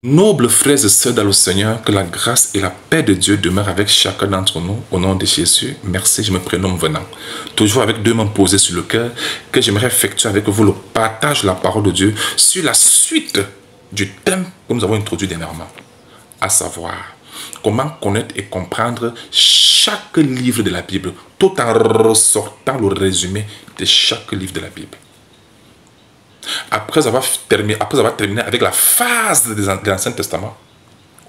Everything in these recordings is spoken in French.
Nobles frères et sœurs dans le Seigneur, que la grâce et la paix de Dieu demeurent avec chacun d'entre nous. Au nom de Jésus, merci, je me prénomme Venant. Toujours avec 2 mains posées sur le cœur, que j'aimerais effectuer avec vous le partage de la parole de Dieu sur la suite du thème que nous avons introduit dernièrement. À savoir, comment connaître et comprendre chaque livre de la Bible, tout en ressortant le résumé de chaque livre de la Bible. Après avoir terminé avec la phase de l'Ancien Testament,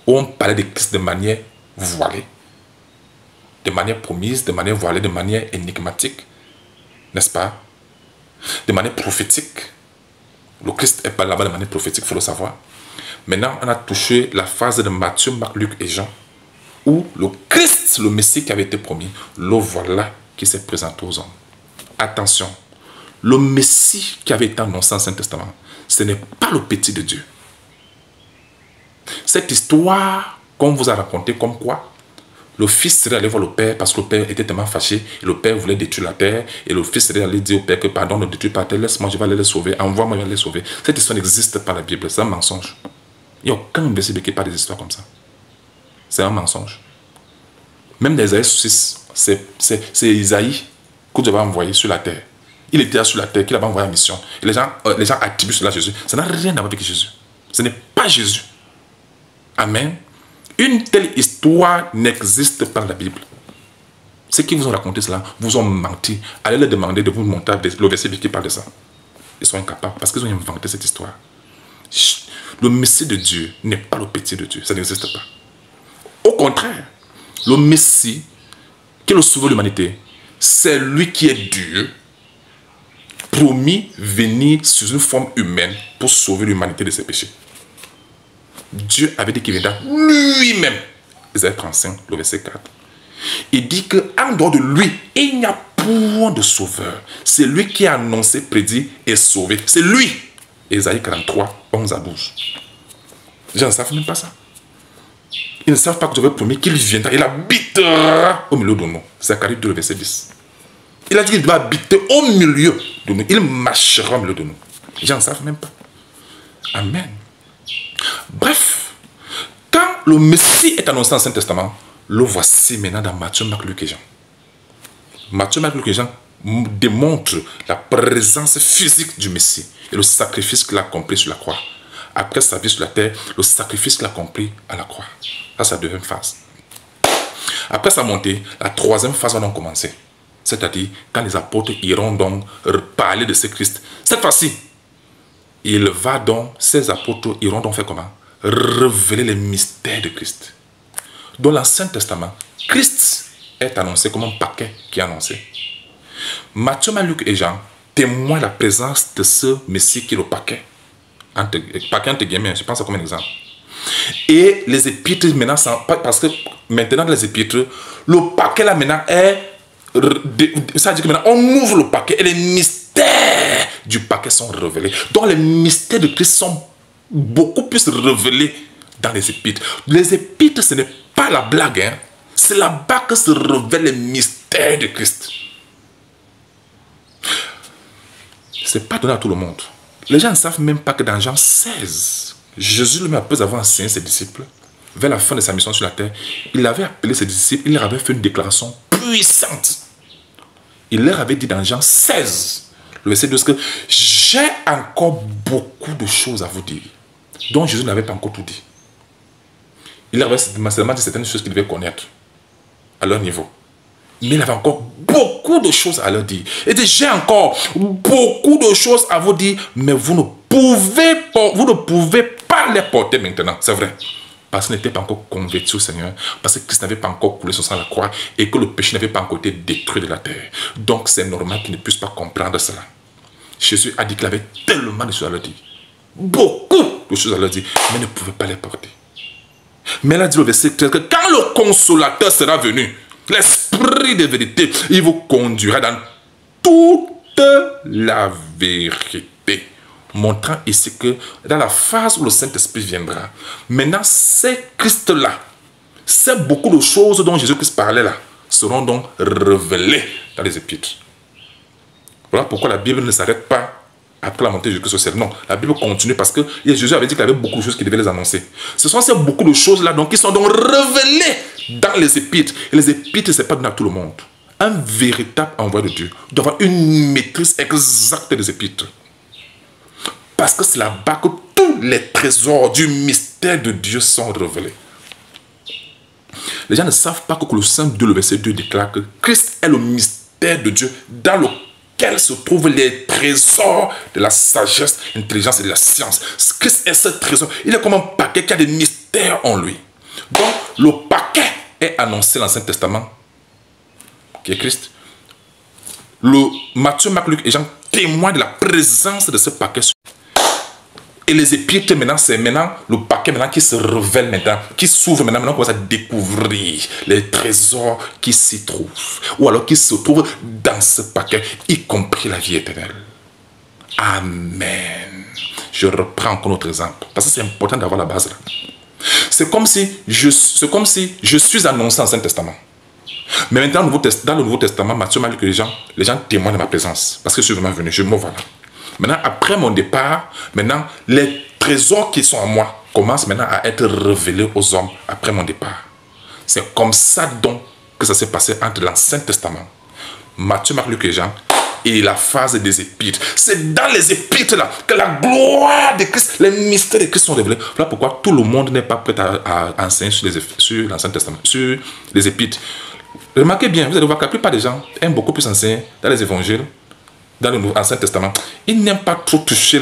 où on parlait de Christ de manière voilée, de manière promise, de manière voilée, de manière énigmatique, n'est-ce pas? De manière prophétique. Le Christ est pas là-bas de manière prophétique, il faut le savoir. Maintenant, on a touché la phase de Matthieu, Marc, Luc et Jean, où le Christ, le Messie qui avait été promis, le voilà qui s'est présenté aux hommes. Attention. Le Messie qui avait été annoncé dans l'Ancien Testament, ce n'est pas le petit de Dieu. Cette histoire qu'on vous a racontée comme quoi le fils serait allé voir le père parce que le père était tellement fâché et le père voulait détruire la terre et le fils serait allé dire au père que pardon, ne détruis pas la terre, laisse-moi, je vais aller les sauver, envoie-moi, je vais les sauver. Cette histoire n'existe pas dans la Bible, c'est un mensonge. Il n'y a aucun verset qui parle des histoires comme ça. C'est un mensonge. Même dans Isaïe 6, c'est Isaïe que Dieu va envoyer sur la terre. Il était là sur la terre, qu'il avait envoyé en mission. Et les gens attribuent cela à Jésus. Ça n'a rien à voir avec Jésus. Ce n'est pas Jésus. Amen. Une telle histoire n'existe pas dans la Bible. Ceux qui vous ont raconté cela vous ont menti. Allez leur demander de vous montrer le verset qui parle de ça. Ils sont incapables parce qu'ils ont inventé cette histoire. Le Messie de Dieu n'est pas le petit de Dieu. Ça n'existe pas. Au contraire, le Messie, qui est le sauveur de l'humanité, c'est lui qui est Dieu, promis venir sous une forme humaine pour sauver l'humanité de ses péchés. Dieu avait dit qu'il viendra lui-même. Isaïe 35, le verset 4. Il dit qu'en dehors de lui, il n'y a point de sauveur. C'est lui qui a annoncé, prédit et sauvé. C'est lui. Isaïe 43, 11 à 12. Les gens ne savent même pas ça. Ils ne savent pas que Dieu avait promis qu'il viendra. Il habitera au milieu de nous. Zacharie 2, le verset 10. Il a dit qu'il doit habiter au milieu de nous. Il marchera au milieu de nous. Les gens ne savent même pas. Amen. Bref, quand le Messie est annoncé dans l'Ancien Testament, le voici maintenant dans Matthieu, Marc, Luc et Jean. Matthieu, Marc, Luc et Jean démontrent la présence physique du Messie et le sacrifice qu'il a accompli sur la croix. Après sa vie sur la terre, le sacrifice qu'il a accompli à la croix. Ça, c'est la deuxième phase. Après sa montée, la troisième phase va donc commencer. C'est-à-dire, quand les apôtres iront donc parler de ce Christ, cette fois-ci, ces apôtres iront donc faire comment? Révéler les mystères de Christ. Dans l'Ancien Testament, Christ est annoncé comme un paquet qui est annoncé. Matthieu, Marc, Luc et Jean témoignent la présence de ce Messie qui est le paquet. Paquet entre guillemets, je pense ça comme un exemple. Et les épîtres maintenant, parce que maintenant dans les épîtres, le paquet là maintenant est... Ça veut dire que maintenant on ouvre le paquet et les mystères du paquet sont révélés. Donc les mystères de Christ sont beaucoup plus révélés dans les épîtres. Les épîtres, ce n'est pas la blague, hein. C'est là-bas que se révèlent les mystères de Christ. Ce n'est pas donné à tout le monde. Les gens ne savent même pas que dans Jean 16, Jésus lui-même, après avoir enseigné ses disciples, vers la fin de sa mission sur la terre, il avait appelé ses disciples, il leur avait fait une déclaration puissante. Il leur avait dit dans Jean 16, le verset 12, que j'ai encore beaucoup de choses à vous dire, dont Jésus n'avait pas encore tout dit. Il avait seulement dit certaines choses qu'ils devaient connaître à leur niveau. Mais il avait encore beaucoup de choses à leur dire. Il dit, j'ai encore beaucoup de choses à vous dire, mais vous ne pouvez pas les porter maintenant. C'est vrai. Parce qu'il n'était pas encore converti au Seigneur, parce que Christ n'avait pas encore coulé son sang à la croix et que le péché n'avait pas encore été détruit de la terre. Donc c'est normal qu'il ne puisse pas comprendre cela. Jésus a dit qu'il avait tellement de choses à leur dire. Beaucoup de choses à leur dire, mais il ne pouvait pas les porter. Mais il a dit au verset 13 que quand le consolateur sera venu, l'esprit de vérité, il vous conduira dans toute la vérité. Montrant ici que dans la phase où le Saint-Esprit viendra, maintenant c'est Christ-là, c'est beaucoup de choses dont Jésus-Christ parlait là, seront donc révélées dans les épîtres. Voilà pourquoi la Bible ne s'arrête pas après la montée de Jésus au ciel. Non, la Bible continue parce que Jésus avait dit qu'il y avait beaucoup de choses qu'il devait les annoncer. Ce sont ces beaucoup de choses-là donc, qui sont donc révélées dans les épîtres. Et les épîtres, ce n'est pas donné à tout le monde. Un véritable envoyé de Dieu doit avoir une maîtrise exacte des épîtres. Parce que c'est là-bas que tous les trésors du mystère de Dieu sont révélés. Les gens ne savent pas que Colossiens 2, le verset 2 déclare que Christ est le mystère de Dieu dans lequel se trouvent les trésors de la sagesse, l'intelligence et de la science. Christ est ce trésor. Il est comme un paquet qui a des mystères en lui. Donc, le paquet est annoncé dans l'Ancien Testament, qui est Christ. Matthieu, Marc, Luc et Jean témoignent de la présence de ce paquet. Et les épîtres, maintenant, c'est maintenant le paquet maintenant qui se révèle maintenant, qui s'ouvre maintenant, on commence à découvrir les trésors qui s'y trouvent. Ou alors qui se trouvent dans ce paquet, y compris la vie éternelle. Amen. Je reprends encore notre exemple, parce que c'est important d'avoir la base là. C'est comme si je suis annoncé dans l'Ancien Testament. Mais maintenant, dans le Nouveau Testament, Matthieu, Marc, les gens témoignent de ma présence, parce que je suis vraiment venu, je me vois là. Maintenant, après mon départ, maintenant, les trésors qui sont en moi commencent maintenant à être révélés aux hommes après mon départ. C'est comme ça donc que ça s'est passé entre l'Ancien Testament, Matthieu, Marc, Luc et Jean, et la phase des épîtres. C'est dans les épîtres là que la gloire de Christ, les mystères de Christ sont révélés. Voilà pourquoi tout le monde n'est pas prêt à enseigner sur l'Ancien Testament, sur les épîtres. Remarquez bien, vous allez voir que la plupart des gens aiment beaucoup plus enseigner dans les évangiles, dans l'Ancien Testament. Ils n'aiment pas trop toucher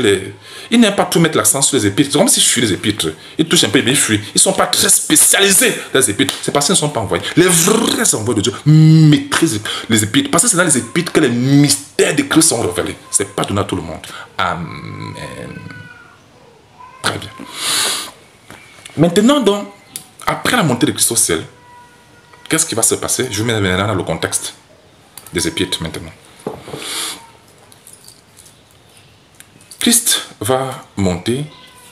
ils n'aiment pas trop mettre l'accent sur les épîtres. C'est comme s'ils fuient les épîtres. Ils touchent un peu, mais ils fuient. Ils ne sont pas très spécialisés dans les épîtres. C'est parce qu'ils ne sont pas envoyés. Les vrais envoyés de Dieu maîtrisent les épîtres. Parce que c'est dans les épîtres que les mystères de Christ sont révélés. Ce n'est pas donné à tout le monde. Amen. Très bien. Maintenant donc, après la montée de Christ au ciel, qu'est-ce qui va se passer? Je vous mets maintenant dans le contexte des épîtres maintenant. Christ va monter,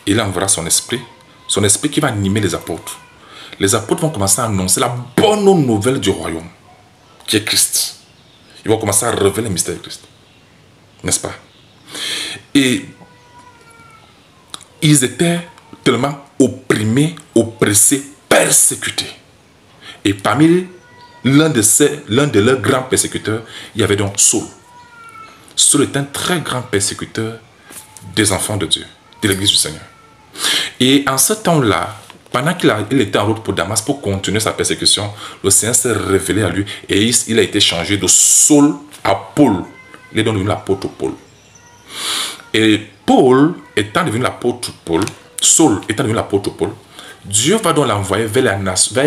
il enverra son esprit qui va animer les apôtres. Les apôtres vont commencer à annoncer la bonne nouvelle du royaume, qui est Christ. Ils vont commencer à révéler le mystère de Christ. N'est-ce pas? Et ils étaient tellement opprimés, oppressés, persécutés. Et parmi l'un de leurs grands persécuteurs, il y avait donc Saul. Saul est un très grand persécuteur des enfants de Dieu, de l'église du Seigneur. Et en ce temps-là, pendant qu'il était en route pour Damas pour continuer sa persécution, le Seigneur s'est révélé à lui et il a été changé de Saul à Paul. Il est donc devenu l'apôtre Paul. Et Paul étant devenu l'apôtre Paul, Saul étant devenu l'apôtre Paul, Dieu va donc l'envoyer vers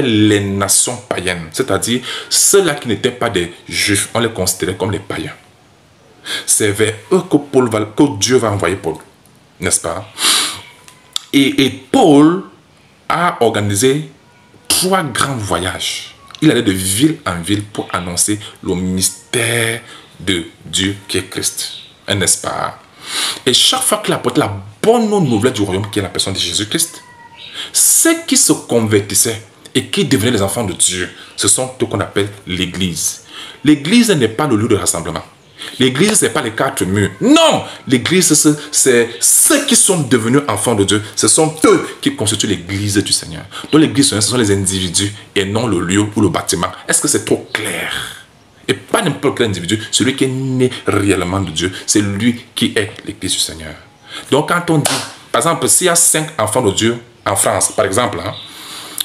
les nations païennes, c'est-à-dire ceux-là qui n'étaient pas des juifs, on les considérait comme les païens. C'est vers eux que Dieu va envoyer Paul, n'est-ce pas? Et Paul a organisé 3 grands voyages. Il allait de ville en ville pour annoncer le mystère de Dieu qui est Christ, n'est-ce pas? Et chaque fois qu'il apportait la bonne nouvelle du royaume qui est la personne de Jésus-Christ, ceux qui se convertissaient et qui devenaient les enfants de Dieu, ce sont ce qu'on appelle l'église. L'église n'est pas le lieu de rassemblement. L'église, ce n'est pas les 4 murs. Non! L'église, c'est ceux qui sont devenus enfants de Dieu. Ce sont eux qui constituent l'église du Seigneur. Donc l'église, ce sont les individus et non le lieu ou le bâtiment. Est-ce que c'est trop clair? Et pas n'importe quel individu, celui qui est né réellement de Dieu, c'est lui qui est l'église du Seigneur. Donc quand on dit, par exemple, s'il y a 5 enfants de Dieu en France, par exemple,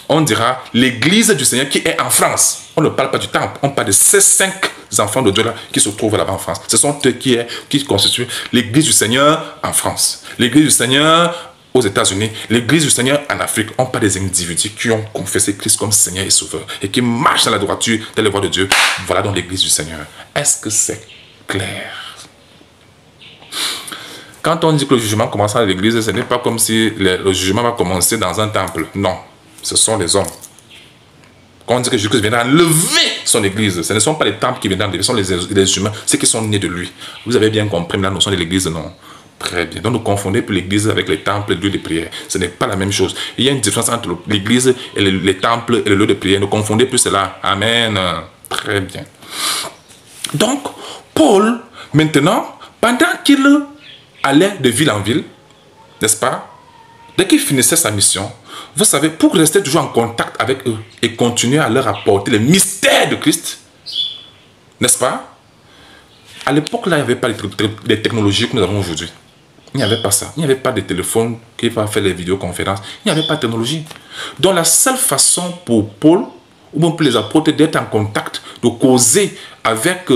on dira l'église du Seigneur qui est en France. On ne parle pas du temple, on parle de ces 5 enfants de Dieu là qui se trouvent là-bas en France. Ce sont eux qui constituent l'église du Seigneur en France, l'église du Seigneur aux États-Unis, l'église du Seigneur en Afrique. On parle des individus qui ont confessé Christ comme Seigneur et Sauveur et qui marchent dans la droiture, dans les voies de Dieu. Voilà donc l'église du Seigneur. Est-ce que c'est clair? Quand on dit que le jugement commence à l'église, ce n'est pas comme si le jugement va commencer dans un temple. Non, ce sont les hommes. Quand on dit que Jésus viendra enlever son église, ce ne sont pas les temples qui viennent enlever, ce sont les humains, ceux qui sont nés de lui. Vous avez bien compris la notion de l'église, non? Très bien. Donc ne confondez plus l'église avec les temples et le lieu de prière. Ce n'est pas la même chose. Il y a une différence entre l'église et les temples et le lieu de prière. Ne confondez plus cela. Amen. Très bien. Donc, Paul, maintenant, pendant qu'il allait de ville en ville, n'est-ce pas? Dès qu'il finissait sa mission, vous savez, pour rester toujours en contact avec eux et continuer à leur apporter les mystères de Christ, n'est-ce pas? À l'époque, là, il n'y avait pas les technologies que nous avons aujourd'hui. Il n'y avait pas ça. Il n'y avait pas de téléphone qui va faire les vidéoconférences. Il n'y avait pas de technologie. Donc, la seule façon pour Paul, ou même pour les apôtres, d'être en contact, de causer avec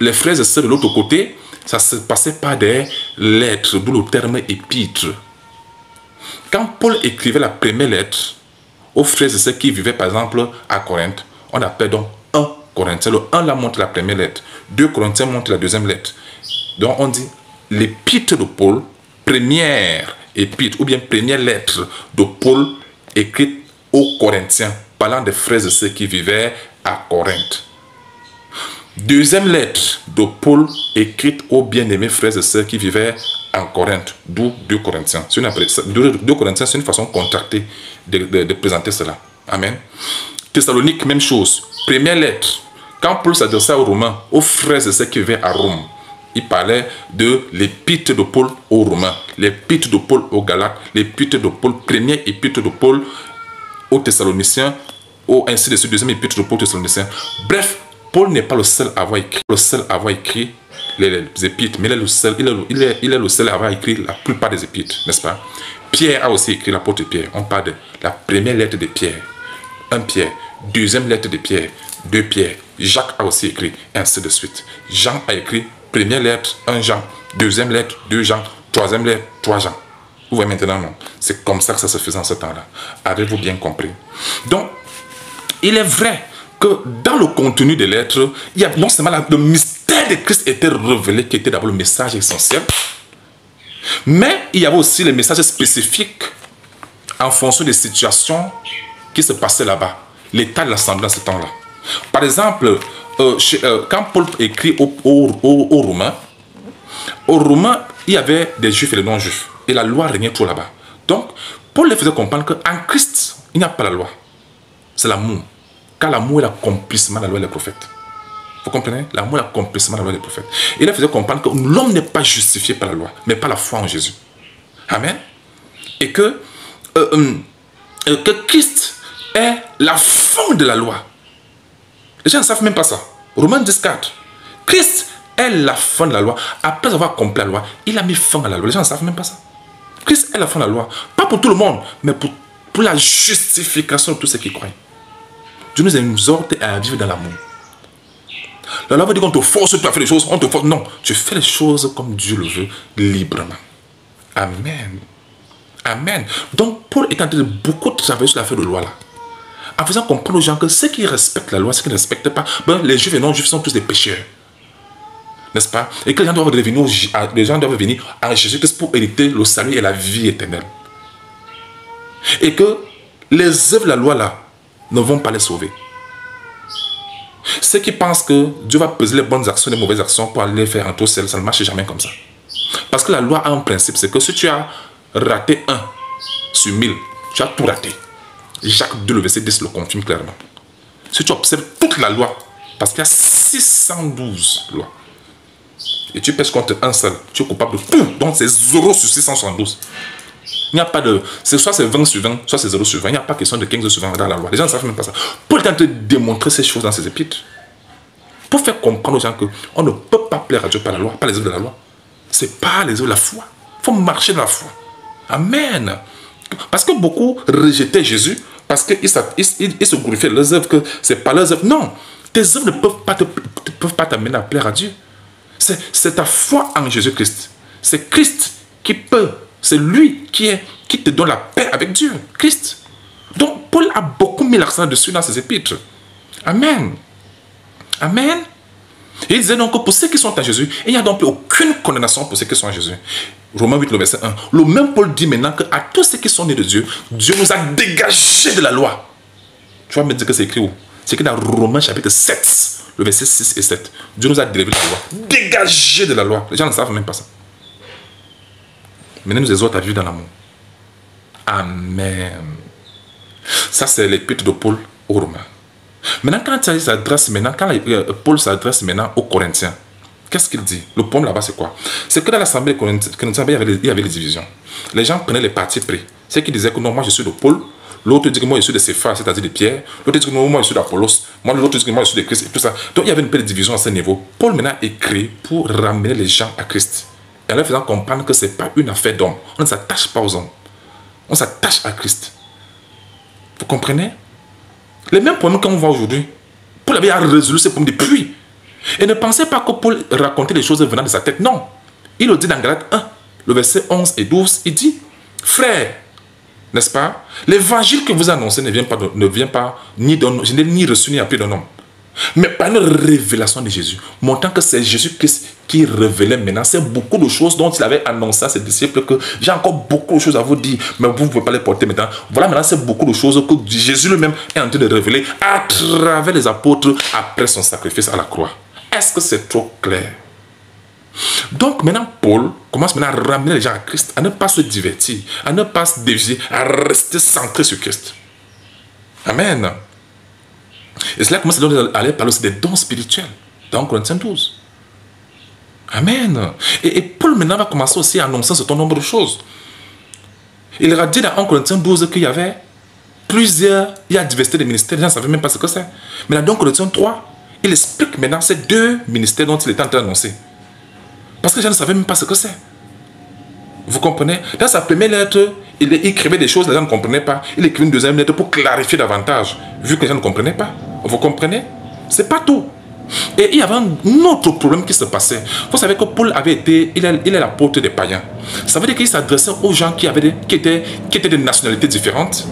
les frères et sœurs de l'autre côté, ça se passait par des lettres, d'où le terme épître. Quand Paul écrivait la première lettre aux frères et sœurs qui vivaient par exemple à Corinthe, on appelle donc 1 Corinthiens. Le 1 là montre la première lettre, 2 Corinthiens montre la deuxième lettre. Donc on dit l'épître de Paul, première épître ou bien première lettre de Paul écrite aux Corinthiens, parlant des frères et sœurs qui vivaient à Corinthe. Deuxième lettre de Paul écrite aux bien-aimés frères et sœurs qui vivaient en Corinthe, d'où 2 Corinthiens. 2 Corinthiens, c'est une façon contractée de présenter cela. Amen. Thessalonique, même chose. Première lettre. Quand Paul s'adressait aux Romains, aux frères et sœurs qui vivaient à Rome, il parlait de l'épître de Paul aux Romains, l'épître de Paul aux Galates, l'épître de Paul, première épître de Paul aux Thessaloniciens, ainsi de suite, deuxième épître de Paul aux Thessaloniciens. Bref, Paul n'est pas le seul à avoir écrit, les épîtres, mais il est le seul à avoir écrit la plupart des épîtres, n'est-ce pas? Pierre a aussi écrit l'apôtre Pierre. On parle de la première lettre de Pierre, 1 Pierre, deuxième lettre de Pierre, 2 Pierre. Jacques a aussi écrit, ainsi de suite. Jean a écrit première lettre, 1 Jean, deuxième lettre, 2 Jean, troisième lettre, 3 Jean. Vous voyez maintenant, non? C'est comme ça que ça se faisait en ce temps-là. Avez-vous bien compris? Donc, il est vrai que dans le contenu des lettres, il y a non seulement le mystère de Christ était révélé, qui était d'abord le message essentiel, mais il y avait aussi les messages spécifiques en fonction des situations qui se passaient là-bas, l'état de l'assemblée en ce temps-là. Par exemple, quand Paul écrit aux Romains, il y avait des juifs et des non-juifs, et la loi régnait tout là-bas. Donc, Paul les faisait comprendre qu'en Christ, il n'y a pas la loi, c'est l'amour. Car l'amour est l'accomplissement de la loi des prophètes. Vous comprenez? L'amour est l'accomplissement de la loi des prophètes. Il leur faisait comprendre que l'homme n'est pas justifié par la loi, mais par la foi en Jésus. Amen. Et que Christ est la fin de la loi. Les gens ne savent même pas ça. Romains 10:4. Christ est la fin de la loi. Après avoir accompli la loi, il a mis fin à la loi. Les gens ne savent même pas ça. Christ est la fin de la loi. Pas pour tout le monde, mais pour la justification de tous ceux qui croient. Dieu nous exhorte à vivre dans l'amour. La loi veut dire qu'on te force à faire les choses, on te force. Non, tu fais les choses comme Dieu le veut, librement. Amen. Amen. Donc, Paul est en train de beaucoup travailler sur l'affaire de loi là. En faisant comprendre aux gens que ceux qui respectent la loi, ceux qui ne respectent pas, ben, les juifs et non-juifs sont tous des pécheurs. N'est-ce pas? Et que les gens doivent venir à Jésus-Christ pour hériter le salut et la vie éternelle. Et que les œuvres de la loi là ne vont pas les sauver. Ceux qui pensent que Dieu va peser les bonnes actions et les mauvaises actions pour aller les faire entrer au ciel, ça ne marche jamais comme ça. Parce que la loi a un principe, c'est que si tu as raté 1 sur 1000, tu as tout raté. Jacques 2, le verset 10 le confirme clairement. Si tu observes toute la loi, parce qu'il y a 612 lois, et tu pèches contre un seul, tu es coupable de tout. Donc c'est 0 sur 672. Il n'y a pas de... Soit c'est 20 sur 20, soit c'est 0 sur 20. Il n'y a pas question de 15 sur 20 dans la loi. Les gens ne savent même pas ça. Paul est en train de démontrer ces choses dans ses épîtres. Pour faire comprendre aux gens qu'on ne peut pas plaire à Dieu par la loi, par les œuvres de la loi. Ce n'est pas les œuvres de la foi. Il faut marcher dans la foi. Amen. Parce que beaucoup rejetaient Jésus, parce qu'ils se glorifiaient de leurs œuvres, que ce n'est pas leurs œuvres. Non. Tes œuvres ne peuvent pas t'amener à plaire à Dieu. C'est ta foi en Jésus-Christ. C'est Christ qui peut. C'est lui qui te donne la paix avec Dieu, Christ. Donc, Paul a beaucoup mis l'accent dessus dans ses épîtres. Amen. Amen. Et il disait donc que pour ceux qui sont en Jésus, il n'y a donc aucune condamnation pour ceux qui sont en Jésus. Romains 8, le verset 1. Le même Paul dit maintenant qu'à tous ceux qui sont nés de Dieu, Dieu nous a dégagés de la loi. Tu vas me dire que c'est écrit où? C'est écrit dans Romains chapitre 7, le verset 6 et 7. Dieu nous a délivrés de la loi. Dégagés de la loi. Les gens ne savent même pas ça. Maintenant, nous exhorte à vivre dans l'amour. Amen. Ça, c'est l'épître de Paul aux Romains. Maintenant, quand Paul s'adresse maintenant aux Corinthiens, Qu'est-ce qu'il dit? Le problème là-bas, c'est quoi? C'est que dans l'assemblée corinthienne, il y avait des divisions. Les gens prenaient les partis pris. C'est qui disaient que non, moi je suis de Paul. L'autre dit que moi je suis de Céphas, c'est-à-dire de Pierre. L'autre dit que non, moi je suis d'Apollos. L'autre dit que moi je suis de Christ et tout ça. Donc il y avait une petite division à ce niveau. Paul maintenant écrit pour ramener les gens à Christ. Et en leur faisant comprendre que ce n'est pas une affaire d'homme. On ne s'attache pas aux hommes. On s'attache à Christ. Vous comprenez? Les mêmes problèmes qu'on voit aujourd'hui. Paul avait résolu ces problèmes depuis. Et ne pensez pas que Paul racontait des choses venant de sa tête. Non. Il le dit dans Galates 1, le verset 11 et 12. Il dit, frères, n'est-ce pas? L'évangile que vous annoncez ne vient pas ni d'un, je n'ai ni reçu ni appris d'un homme. Mais par une révélation de Jésus, montrant que c'est Jésus-Christ qui révélait maintenant. C'est beaucoup de choses dont il avait annoncé à ses disciples que j'ai encore beaucoup de choses à vous dire, mais vous ne pouvez pas les porter maintenant. Voilà, maintenant c'est beaucoup de choses que Jésus lui-même est en train de révéler à travers les apôtres après son sacrifice à la croix. Est-ce que c'est trop clair? Donc maintenant, Paul commence maintenant à ramener les gens à Christ, à ne pas se divertir, à ne pas se dévier, à rester centré sur Christ. Amen. Et cela commence à aller parler aussi des dons spirituels dans Corinthiens 12. Amen. Et Paul maintenant va commencer aussi à annoncer un certain nombre de choses. Il a dit dans 1 Corinthiens 12 qu'il y avait plusieurs, il y a diversité de ministères, les gens ne savaient même pas ce que c'est. Mais dans Corinthiens 3, il explique maintenant ces deux ministères dont il est en train d'annoncer. Parce que les gens ne savaient même pas ce que c'est. Vous comprenez? Dans sa première lettre, il écrivait des choses, les gens ne comprenaient pas. Il écrivait une deuxième lettre pour clarifier davantage, vu que les gens ne comprenaient pas. Vous comprenez? C'est pas tout. Et il y avait un autre problème qui se passait. Vous savez que Paul avait été, il est l'apôtre des païens. Ça veut dire qu'il s'adressait aux gens qui étaient de nationalités différentes,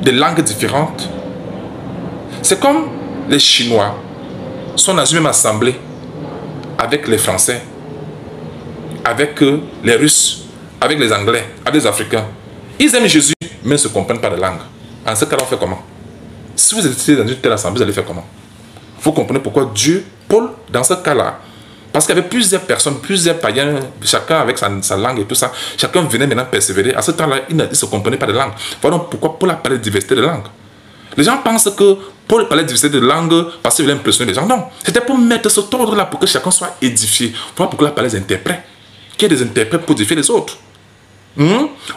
des langues différentes. C'est comme les Chinois sont dans une même assemblée avec les Français, avec les Russes, avec les Anglais, avec les Africains. Ils aiment Jésus, mais ne se comprennent pas de langue. En ce cas-là, on fait comment? Si vous étiez dans une telle assemblée, vous allez faire comment? Vous comprenez pourquoi Dieu, Paul, dans ce cas-là, parce qu'il y avait plusieurs personnes, plusieurs païens, chacun avec sa langue et tout ça, chacun venait maintenant persévérer. À ce temps-là, ils ne se comprenaient pas de langue. Voilà pourquoi Paul a parlé de diversité de langue. Les gens pensent que Paul parlait de diversité de langue parce qu'il voulait impressionner les gens. Non, c'était pour mettre cet ordre-là pour que chacun soit édifié. Voilà pourquoi il a parlé des interprètes. Qu'il y ait des interprètes pour édifier les autres.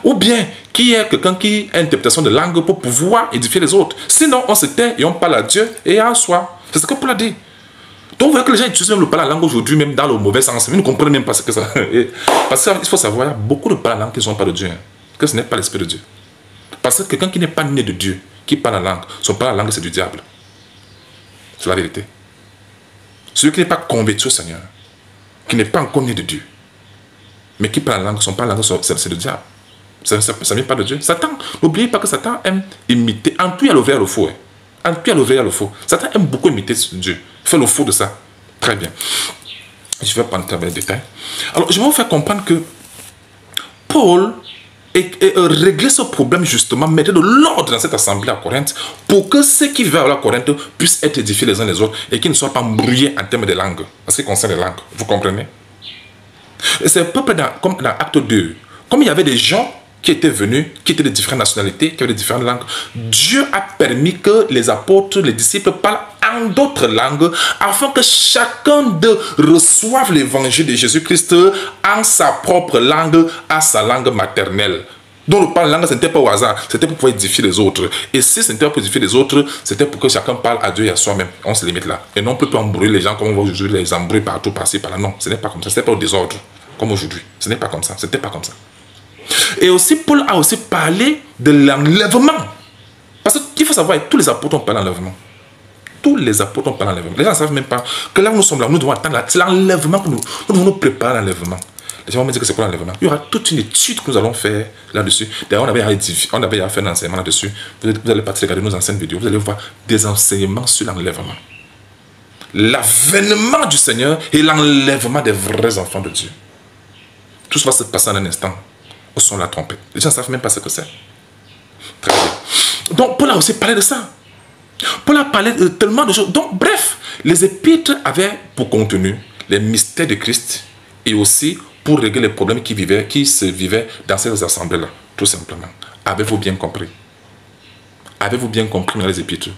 Ou bien qu'il y ait quelqu'un qui a une interprétation de langue pour pouvoir édifier les autres. Sinon, on se tait et on parle à Dieu et à soi. C'est ce que Paul a dit. Donc, vous voyez que les gens utilisent même le parler à la langue aujourd'hui, même dans le mauvais sens. Ils ne comprennent même pas ce que ça. Parce qu'il faut savoir, il y a beaucoup de parler à la langue qui ne sont pas de Dieu. Que ce n'est pas l'esprit de Dieu. Parce que quelqu'un qui n'est pas né de Dieu, qui parle la langue, son parler à la langue, c'est du diable. C'est la vérité. Celui qui n'est pas converti au Seigneur, qui n'est pas encore né de Dieu, mais qui parle la langue, son parler à la langue, c'est le diable. Ça ne vient pas de Dieu. Satan, n'oubliez pas que Satan aime imiter. En tout, il y a le vrai et le faux. En tout, il y a le vrai et le faux. Satan aime beaucoup imiter Dieu. Fait le faux de ça. Très bien. Je vais prendre les détails. Alors, je vais vous faire comprendre que Paul régler ce problème justement, mettre de l'ordre dans cette assemblée à Corinthe pour que ceux qui vivent à la Corinthe puissent être édifiés les uns les autres et qu'ils ne soient pas brouillés en termes de langue, en ce qui concerne les langues. Vous comprenez? C'est un peu comme dans Acte 2. Comme il y avait des gens qui étaient venus, qui étaient de différentes nationalités, qui avaient de différentes langues, Dieu a permis que les apôtres, les disciples parlent en d'autres langues afin que chacun d'eux reçoive l'évangile de Jésus-Christ en sa propre langue, à sa langue maternelle. Donc le parler langue, ce n'était pas au hasard, c'était pour pouvoir édifier les autres. Et si ce n'était pas pour édifier les autres, c'était pour que chacun parle à Dieu et à soi-même. On se limite là. Et non plus embrouiller les gens comme on voit aujourd'hui, les embrouiller partout, par-ci, par-là. Non, ce n'est pas comme ça. Ce n'est pas au désordre comme aujourd'hui. Ce n'est pas comme ça. C'était pas comme ça. Et aussi, Paul a aussi parlé de l'enlèvement. Parce qu'il faut savoir, tous les apôtres ont parlé d'enlèvement. Tous les apôtres ont parlé d'enlèvement. Les gens ne savent même pas que là où nous sommes là, nous devons attendre. C'est l'enlèvement que nous devons nous préparer à l'enlèvement. Les gens vont me dire que c'est quoi l'enlèvement? Il y aura toute une étude que nous allons faire là-dessus. D'ailleurs, on avait fait un enseignement là-dessus. Vous allez partir regarder nos anciennes vidéos. Vous allez voir des enseignements sur l'enlèvement. L'avènement du Seigneur et l'enlèvement des vrais enfants de Dieu. Tout ça va se passer en un instant. Au son de la trompette. Les gens ne savent même pas ce que c'est. Très bien. Donc, Paul a aussi parlé de ça. Paul a parlé de tellement de choses. Donc, bref, les épîtres avaient pour contenu les mystères de Christ et aussi pour régler les problèmes qui se vivaient dans ces assemblées-là, tout simplement. Avez-vous bien compris? Avez-vous bien compris dans les épîtres?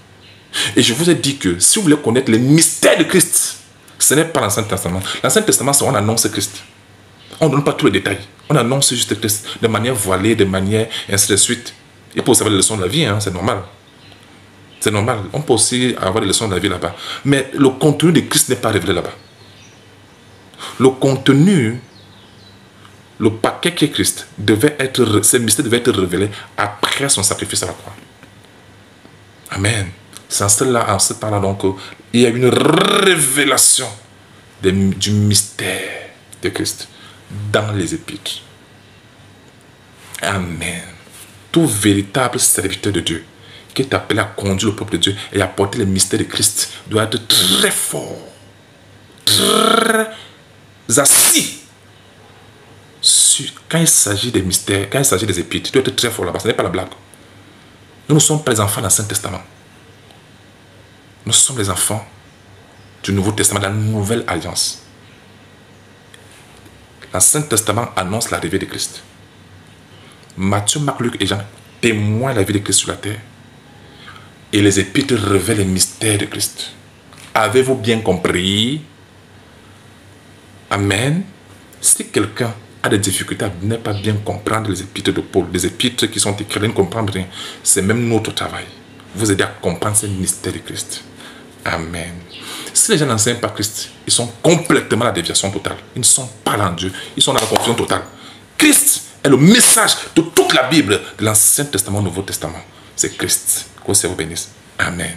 Et je vous ai dit que si vous voulez connaître les mystères de Christ, Ce n'est pas l'Ancien Testament. L'Ancien Testament, c'est on annonce Christ. On ne donne pas tous les détails. On annonce juste Christ de manière voilée, de manière ainsi de suite. Il peut aussi avoir des leçons de la vie, hein, c'est normal. C'est normal. On peut aussi avoir des leçons de la vie là-bas. Mais le contenu de Christ n'est pas révélé là-bas. Le contenu, le paquet qui est Christ, ce mystère devait être révélé après son sacrifice à la croix. Amen. C'est en ce temps-là, donc, il y a une révélation du mystère de Christ dans les Épîtres. Amen. Tout véritable serviteur de Dieu qui est appelé à conduire le peuple de Dieu et à porter le mystère de Christ doit être très fort, très assis. Quand il s'agit des mystères, quand il s'agit des Épîtres, il doit être très fort là-bas. Ce n'est pas la blague. Nous ne sommes pas les enfants de l'Ancien Testament. Nous sommes les enfants du Nouveau Testament, de la Nouvelle Alliance. L'Ancien Testament annonce l'arrivée de Christ. Matthieu, Marc, Luc et Jean témoignent la vie de Christ sur la terre. Et les Épîtres révèlent les mystères de Christ. Avez-vous bien compris? Amen. Si quelqu'un a des difficultés à ne pas bien comprendre les épîtres de Paul, les épîtres qui sont écrits, ne comprendre rien, c'est même notre travail. Vous aider à comprendre ces mystères de Christ. Amen. Si les gens n'enseignent pas Christ, ils sont complètement à la déviation totale. Ils ne sont pas là en Dieu. Ils sont dans la confusion totale. Christ est le message de toute la Bible, de l'Ancien Testament au Nouveau Testament. C'est Christ. Que le Seigneur vous bénisse. Amen.